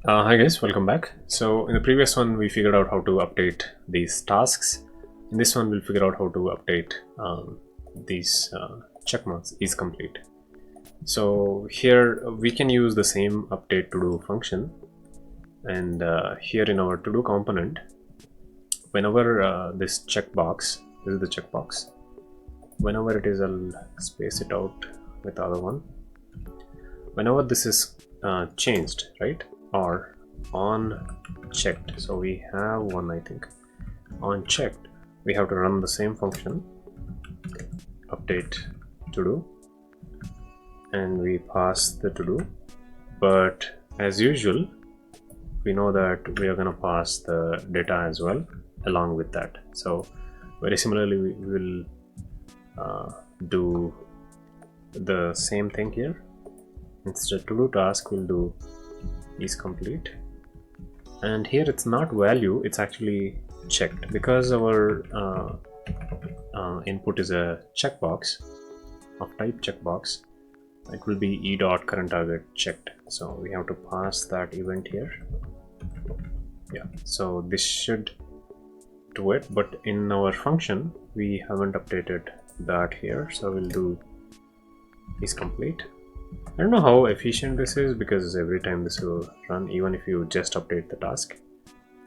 Hi guys, welcome back. So in the previous one we figured out how to update these tasks. In this one we'll figure out how to update these check marks is complete. So here we can use the same update to do function, and here in our to do component, whenever this checkbox, this is the checkbox, whenever it is, I'll space it out with the other one. Whenever this is changed, right, or on checked, so we have one, I think, on checked, we have to run the same function update to do, and we pass the to do. But as usual, we know that we are going to pass the data as well along with that. So very similarly, we will do the same thing here. Instead to do task, we'll do is complete, and here it's not value, it's actually checked, because our input is a checkbox of type checkbox. It will be e dot current target checked, so we have to pass that event here. Yeah, so this should do it, but in our function we haven't updated that here, so we'll do is complete. I don't know how efficient this is, because every time this will run, even if you just update the task,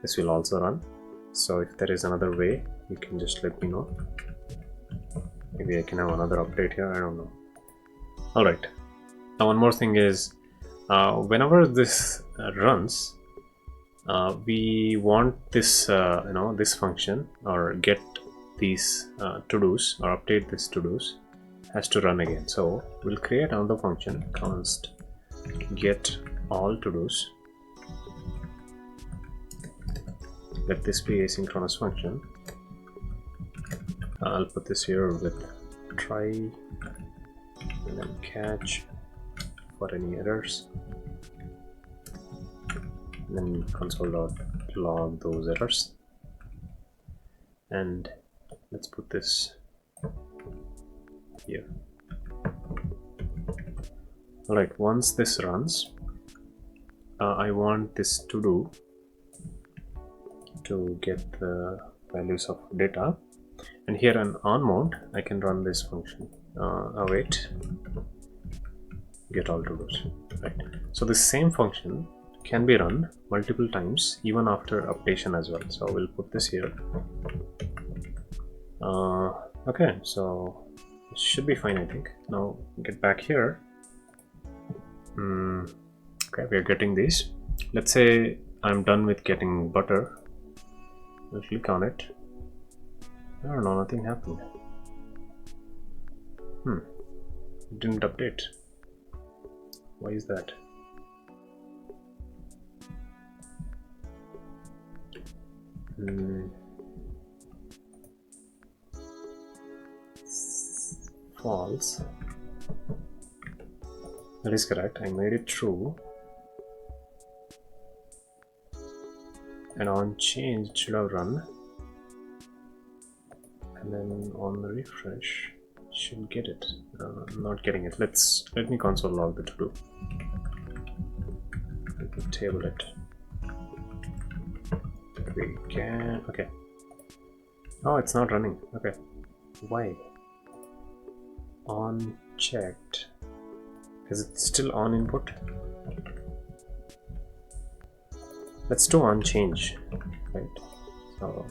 this will also run. So if there is another way, you can just let me know. Maybe I can have another update here, I don't know. Alright, now one more thing is, whenever this runs, we want this this function, or get these to-dos, or update this to-dos, has to run again. So we'll create another function, const get all to-dos. Let this be asynchronous function. I'll put this here with try, and then catch for any errors, and then console.log those errors, and let's put this here. Alright, once this runs, I want this to do to get the values of data, and here in on mode I can run this function await get all to do's, right? So this same function can be run multiple times even after updation as well. So we'll put this here. Okay, so it should be fine, I think. Now get back here. Okay, we are getting these. Let's say I'm done with getting butter. I'll click on it. I don't know, nothing happened. It didn't update. Why is that? False. That is correct. I made it true. And on change it should have run. And then on the refresh should get it. I'm not getting it. Let me console log the to do. Let me table it. We can, okay. Oh, it's not running. Okay. Why? On checked. Is it still on input? Let's do on change, right? So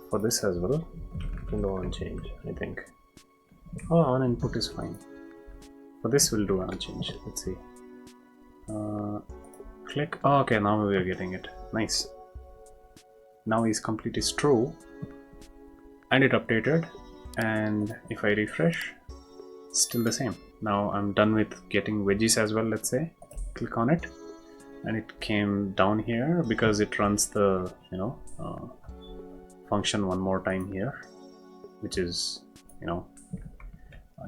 for this as well, we can do on change, I think. Oh, on input is fine. For this we'll do on change. Let's see. Click. Oh, okay, now we are getting it. Nice. Now is complete is true, and it updated. And if I refresh, still the same. Now I'm done with getting wedges as well. Let's say click on it, and it came down here because it runs the function one more time here, which is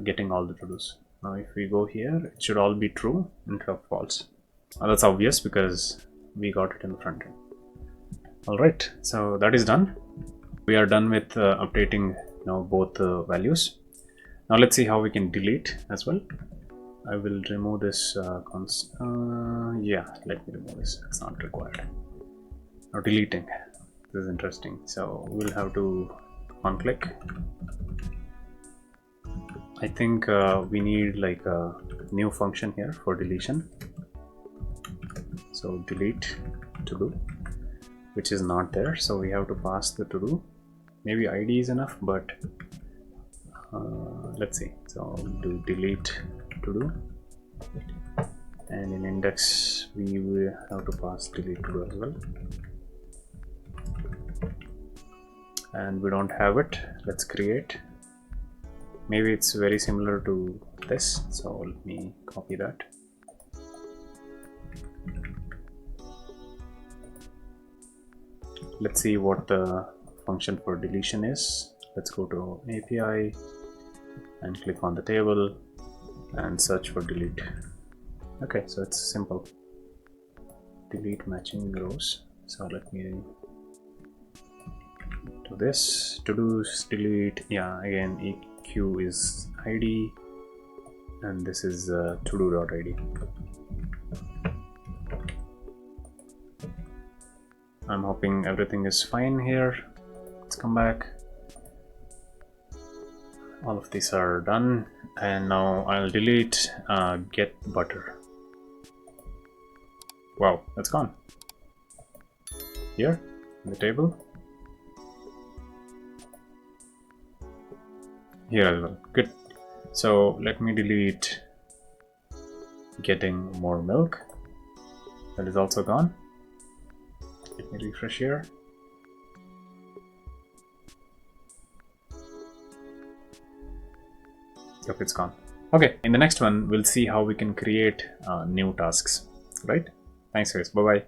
getting all the to-dos. Now if we go here, it should all be true instead of false. That's obvious because we got it in the front end. Alright, so that is done. We are done with updating both values. Now let's see how we can delete as well. I will remove this yeah, let me remove this, it's not required. Now deleting, this is interesting. So we'll have to on click. I think we need like a new function here for deletion. So delete to do, which is not there, so we have to pass the to do. Maybe id is enough, but let's see. So do delete to do, and in index we will have to pass delete to do as well, and we don't have it. Let's create. Maybe it's very similar to this, so let me copy that. Let's see what the function for deletion is. Let's go to API and click on the table and search for delete. Okay, so it's simple. Delete matching rows. So let me do this. To do delete. Yeah, again EQ is ID, and this is todo.id. I'm hoping everything is fine here. Let's come back. All of these are done, and now I'll delete get butter. Wow, that's gone. Here in the table. Here as well. Good. So let me delete getting more milk. That is also gone. Let me refresh here. Yep, it's gone. Okay, in the next one, we'll see how we can create new tasks, right? Thanks guys, bye-bye.